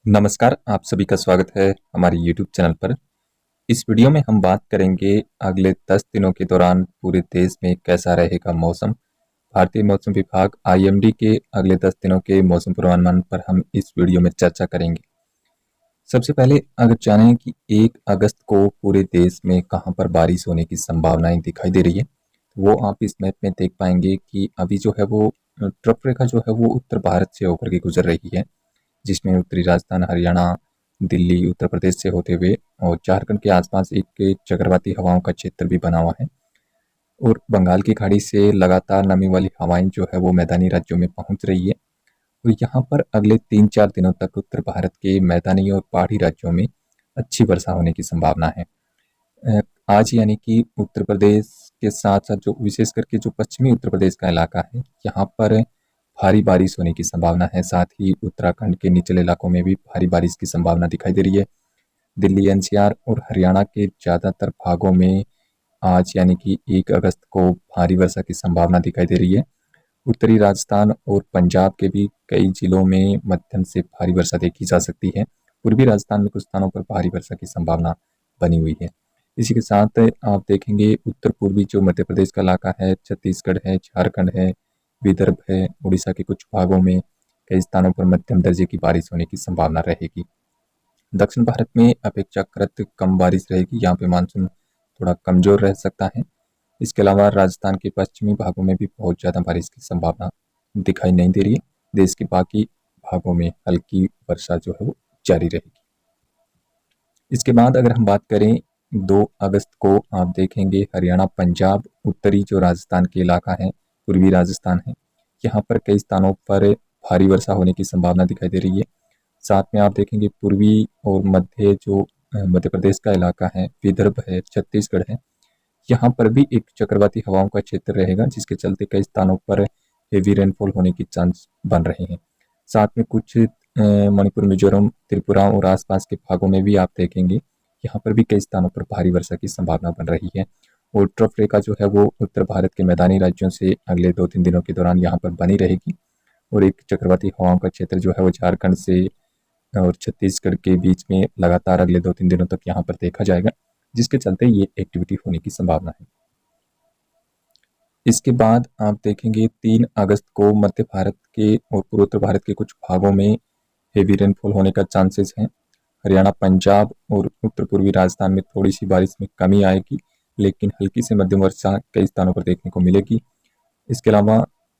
नमस्कार, आप सभी का स्वागत है हमारे यूट्यूब चैनल पर। इस वीडियो में हम बात करेंगे अगले 10 दिनों के दौरान पूरे देश में कैसा रहेगा मौसम। भारतीय मौसम विभाग आईएमडी के अगले 10 दिनों के मौसम पूर्वानुमान पर हम इस वीडियो में चर्चा करेंगे। सबसे पहले अगर जानें कि 1 अगस्त को पूरे देश में कहां पर बारिश होने की संभावनाएं दिखाई दे रही है, तो वो आप इस मैप में देख पाएंगे कि अभी जो है वो ट्रफ रेखा जो है वो उत्तर भारत से होकर के गुजर रही है, जिसमें उत्तरी राजस्थान, हरियाणा, दिल्ली, उत्तर प्रदेश से होते हुए और झारखंड के आसपास एक चक्रवाती हवाओं का क्षेत्र भी बना हुआ है। और बंगाल की खाड़ी से लगातार नमी वाली हवाएं जो है वो मैदानी राज्यों में पहुंच रही है। और यहाँ पर अगले 3-4 दिनों तक उत्तर भारत के मैदानी और पहाड़ी राज्यों में अच्छी वर्षा होने की संभावना है। आज यानी कि उत्तर प्रदेश के साथ साथ जो विशेष करके जो पश्चिमी उत्तर प्रदेश का इलाका है, यहाँ पर भारी बारिश होने की संभावना है। साथ ही उत्तराखंड के निचले इलाकों में भी भारी बारिश की संभावना दिखाई दे रही है। दिल्ली, एनसीआर और हरियाणा के ज़्यादातर भागों में आज यानी कि 1 अगस्त को भारी वर्षा की संभावना दिखाई दे रही है। उत्तरी राजस्थान और पंजाब के भी कई जिलों में मध्यम से भारी वर्षा देखी जा सकती है। पूर्वी राजस्थान में कुछ स्थानों पर भारी वर्षा की संभावना बनी हुई है। इसी के साथ आप देखेंगे उत्तर पूर्वी जो मध्य प्रदेश का इलाका है, छत्तीसगढ़ है, झारखंड है, विदर्भ है, उड़ीसा के कुछ भागों में कई स्थानों पर मध्यम दर्जे की बारिश होने की संभावना रहेगी। दक्षिण भारत में अपेक्षाकृत कम बारिश रहेगी, यहाँ पे मानसून थोड़ा कमजोर रह सकता है। इसके अलावा राजस्थान के पश्चिमी भागों में भी बहुत ज़्यादा बारिश की संभावना दिखाई नहीं दे रही है। देश के बाकी भागों में हल्की वर्षा जो है वो जारी रहेगी। इसके बाद अगर हम बात करें 2 अगस्त को आप देखेंगे हरियाणा, पंजाब, उत्तरी जो राजस्थान के इलाका है, पूर्वी राजस्थान है, यहाँ पर कई स्थानों पर भारी वर्षा होने की संभावना दिखाई दे रही है। साथ में आप देखेंगे पूर्वी और मध्य जो मध्य प्रदेश का इलाका है, विदर्भ है, छत्तीसगढ़ है, यहाँ पर भी एक चक्रवाती हवाओं का क्षेत्र रहेगा, जिसके चलते कई स्थानों पर हेवी रेनफॉल होने की चांस बन रहे हैं। साथ में कुछ मणिपुर, मिजोरम, त्रिपुरा और आसपास के भागों में भी आप देखेंगे यहाँ पर भी कई स्थानों पर भारी वर्षा की संभावना बन रही है। और ट्रफ रेखा जो है वो उत्तर भारत के मैदानी राज्यों से अगले 2-3 दिनों के दौरान यहाँ पर बनी रहेगी। और एक चक्रवाती हवाओं का क्षेत्र जो है वो झारखंड से और छत्तीसगढ़ के बीच में लगातार अगले 2-3 दिनों तक यहाँ पर देखा जाएगा, जिसके चलते ये एक्टिविटी होने की संभावना है। इसके बाद आप देखेंगे 3 अगस्त को मध्य भारत के और पूर्वोत्तर भारत के कुछ भागों में हेवी रेनफॉल होने का चांसेस है। हरियाणा, पंजाब और उत्तर पूर्वी राजस्थान में थोड़ी सी बारिश में कमी आएगी, लेकिन हल्की से मध्यम वर्षा कई स्थानों पर देखने को मिलेगी। इसके अलावा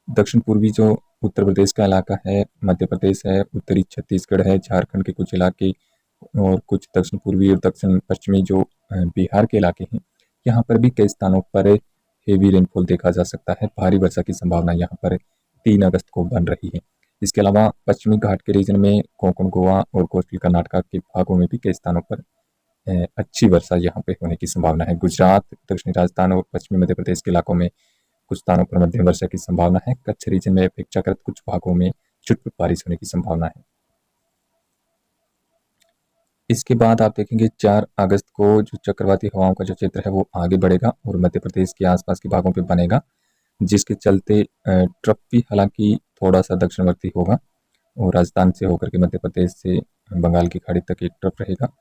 दक्षिण पूर्वी जो उत्तर प्रदेश का इलाका है, मध्य प्रदेश है, उत्तरी छत्तीसगढ़ है, झारखंड के कुछ इलाके और कुछ दक्षिण पूर्वी और दक्षिण पश्चिमी जो बिहार के इलाके हैं, यहाँ पर भी कई स्थानों पर हेवी रेनफॉल देखा जा सकता है। भारी वर्षा की संभावना यहाँ पर 3 अगस्त को बन रही है। इसके अलावा पश्चिमी घाट के रीजन में कोंकण, गोवा और कोस्टल कर्नाटक के भागों में भी कई स्थानों पर अच्छी वर्षा यहाँ पे होने की संभावना है। गुजरात, दक्षिणी राजस्थान और पश्चिमी मध्य प्रदेश के इलाकों में कुछ स्थानों पर मध्यम वर्षा की संभावना है। कच्छ रीजन में अपेक्षाकृत कुछ भागों में छुटपुट बारिश होने की संभावना है। इसके बाद आप देखेंगे 4 अगस्त को जो चक्रवाती हवाओं का जो क्षेत्र है वो आगे बढ़ेगा और मध्य प्रदेश के आसपास के भागों पे बनेगा, जिसके चलते ट्रफ भी हालांकि थोड़ा सा दक्षिणवर्ती होगा और राजस्थान से होकर के मध्य प्रदेश से बंगाल की खाड़ी तक एक ट्रफ रहेगा।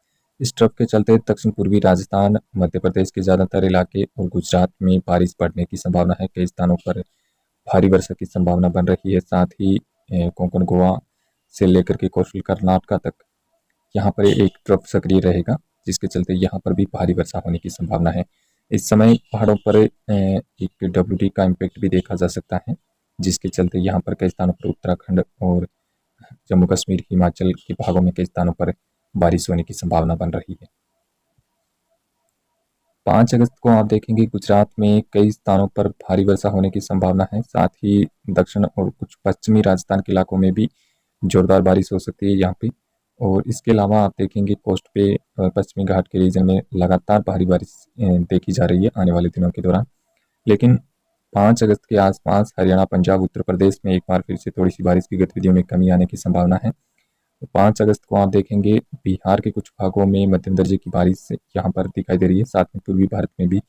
इस ट्रफ के चलते दक्षिण पूर्वी राजस्थान, मध्य प्रदेश के ज़्यादातर इलाके और गुजरात में बारिश बढ़ने की संभावना है। कई स्थानों पर भारी वर्षा की संभावना बन रही है। साथ ही कोंकण, गोवा से लेकर के कोस्टल कर्नाटक तक यहाँ पर एक ट्रफ सक्रिय रहेगा, जिसके चलते यहाँ पर भी भारी वर्षा होने की संभावना है। इस समय पहाड़ों पर एक WD का इम्पैक्ट भी देखा जा सकता है, जिसके चलते यहाँ पर कई स्थानों पर उत्तराखंड और जम्मू कश्मीर, हिमाचल के भागों में कई स्थानों पर बारिश होने की संभावना बन रही है। 5 अगस्त को आप देखेंगे गुजरात में कई स्थानों पर भारी वर्षा होने की संभावना है। साथ ही दक्षिण और कुछ पश्चिमी राजस्थान के इलाकों में भी जोरदार बारिश हो सकती है यहाँ पे। और इसके अलावा आप देखेंगे कोस्ट पे पश्चिमी घाट के रीजन में लगातार भारी बारिश देखी जा रही है आने वाले दिनों के दौरान। लेकिन 5 अगस्त के आसपास हरियाणा, पंजाब, उत्तर प्रदेश में एक बार फिर से थोड़ी सी बारिश की गतिविधियों में कमी आने की संभावना है। 5 अगस्त को आप देखेंगे बिहार के कुछ भागों में मध्यम दर्जे की बारिश यहाँ पर दिखाई दे रही है। साथ में पूर्वी भारत में भी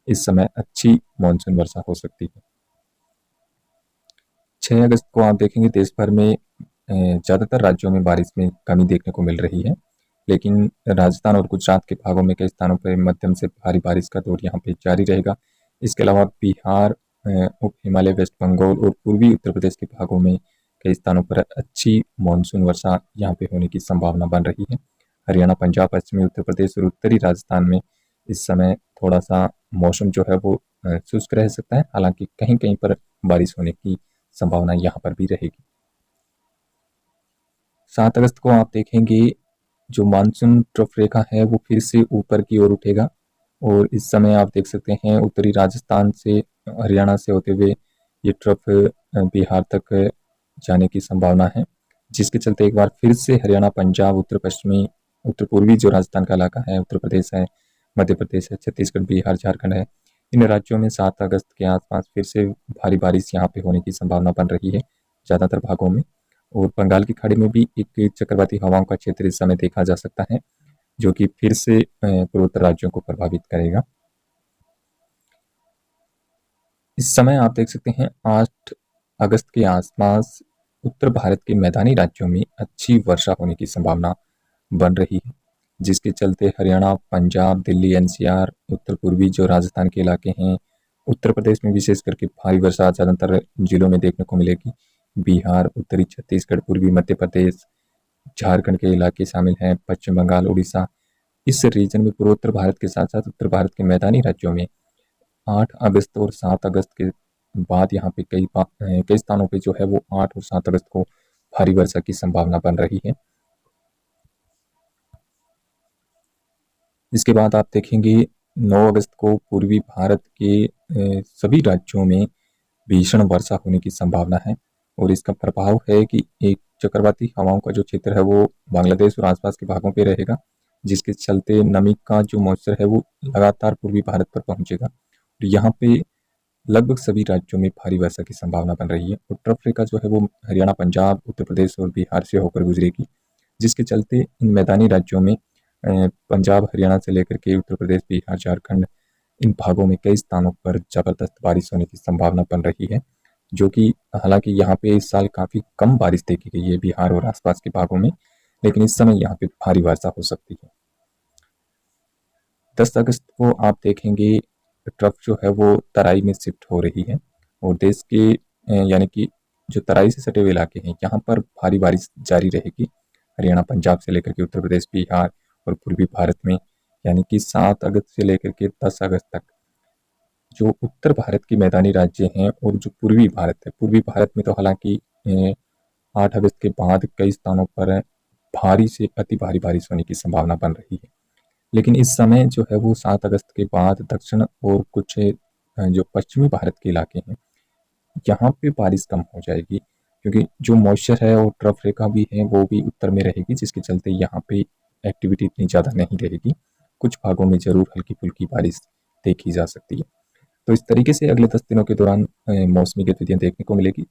इस समय अच्छी मानसून वर्षा हो सकती है। 6 अगस्त को आप देखेंगे देश भर में ज़्यादातर राज्यों में बारिश में कमी देखने को मिल रही है, लेकिन राजस्थान और गुजरात के भागों में कई स्थानों पर मध्यम से भारी बारिश का दौर यहाँ पे जारी रहेगा। इसके अलावा बिहार, उप हिमालय, वेस्ट बंगाल और पूर्वी उत्तर प्रदेश के भागों में कई स्थानों पर अच्छी मानसून वर्षा यहाँ पे होने की संभावना बन रही है। हरियाणा, पंजाब, पश्चिमी उत्तर प्रदेश और उत्तरी राजस्थान में इस समय थोड़ा-सा मौसम जो है वो शुष्क रह सकता है, हालाँकि कहीं-कहीं पर बारिश होने की संभावना यहाँ पर भी रहेगी। 7 अगस्त को आप देखेंगे जो मानसून ट्रफ रेखा है वो फिर से ऊपर की ओर उठेगा और इस समय आप देख सकते हैं उत्तरी राजस्थान से हरियाणा से होते हुए ये ट्रफ बिहार तक जाने की संभावना है, जिसके चलते एक बार फिर से हरियाणा, पंजाब, उत्तर पश्चिमी, उत्तर पूर्वी जो राजस्थान का इलाका है, उत्तर प्रदेश है, मध्य प्रदेश है, छत्तीसगढ़, बिहार, झारखंड है, इन राज्यों में 7 अगस्त के आसपास फिर से भारी बारिश यहाँ पे होने की संभावना बन रही है ज़्यादातर भागों में। और बंगाल की खाड़ी में भी एक चक्रवाती हवाओं का क्षेत्र इस समय देखा जा सकता है, जो कि फिर से पूर्वोत्तर राज्यों को प्रभावित करेगा। इस समय आप देख सकते हैं 8 अगस्त के आसपास उत्तर भारत के मैदानी राज्यों में अच्छी वर्षा होने की संभावना बन रही है, जिसके चलते हरियाणा, पंजाब, दिल्ली, एनसीआर, उत्तर पूर्वी जो राजस्थान के इलाके हैं, उत्तर प्रदेश में विशेष करके भारी वर्षा ज़्यादातर जिलों में देखने को मिलेगी। बिहार, उत्तरी छत्तीसगढ़, पूर्वी मध्य प्रदेश, झारखंड के इलाके शामिल हैं, पश्चिम बंगाल, उड़ीसा। इस रीजन में पूर्वोत्तर भारत के साथ-साथ उत्तर भारत के मैदानी राज्यों में 8 अगस्त और 7 अगस्त के बाद यहाँ पे कई स्थानों पे जो है वो 8 और 7 अगस्त को भारी वर्षा की संभावना बन रही है। इसके बाद आप देखेंगे 9 अगस्त को पूर्वी भारत के सभी राज्यों में भीषण वर्षा होने की संभावना है और इसका प्रभाव है कि एक चक्रवाती हवाओं का जो क्षेत्र है वो बांग्लादेश और आसपास के भागों पे रहेगा, जिसके चलते नमी का जो मॉइस्चर है वो लगातार पूर्वी भारत पर पहुंचेगा और यहाँ पे लगभग सभी राज्यों में भारी वर्षा की संभावना बन रही है और ट्रफ रेखा जो है वो हरियाणा, पंजाब, उत्तर प्रदेश और बिहार से होकर गुजरेगी, जिसके चलते इन मैदानी राज्यों में पंजाब, हरियाणा से लेकर के उत्तर प्रदेश, बिहार, झारखंड, इन भागों में कई स्थानों पर ज़बरदस्त बारिश होने की संभावना बन रही है, जो कि हालांकि यहाँ पे इस साल काफ़ी कम बारिश देखी गई है बिहार और आसपास के भागों में, लेकिन इस समय यहाँ पे भारी वर्षा हो सकती है। 10 अगस्त को आप देखेंगे ट्रफ जो है वो तराई में शिफ्ट हो रही है और देश के यानी कि जो तराई से सटे हुए इलाके हैं यहाँ पर भारी बारिश जारी रहेगी। हरियाणा, पंजाब से लेकर के उत्तर प्रदेश, बिहार और पूर्वी भारत में, यानी कि 7 अगस्त से लेकर के 10 अगस्त तक जो उत्तर भारत के मैदानी राज्य हैं और जो पूर्वी भारत है, पूर्वी भारत में तो हालांकि 8 अगस्त के बाद कई स्थानों पर भारी से अति भारी बारिश होने की संभावना बन रही है, लेकिन इस समय जो है वो 7 अगस्त के बाद दक्षिण और कुछ जो पश्चिमी भारत के इलाके हैं यहाँ पे बारिश कम हो जाएगी, क्योंकि जो मॉइस्चर है और ट्रफ रेखा भी है वो भी उत्तर में रहेगी, जिसके चलते यहाँ पे एक्टिविटी इतनी ज़्यादा नहीं रहेगी। कुछ भागों में ज़रूर हल्की फुल्की बारिश देखी जा सकती है। तो इस तरीके से अगले 10 दिनों के दौरान मौसमी गतिविधियाँ देखने को मिलेगी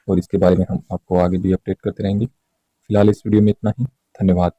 और इसके बारे में हम आपको आगे भी अपडेट करते रहेंगे। फिलहाल इस वीडियो में इतना ही। धन्यवाद।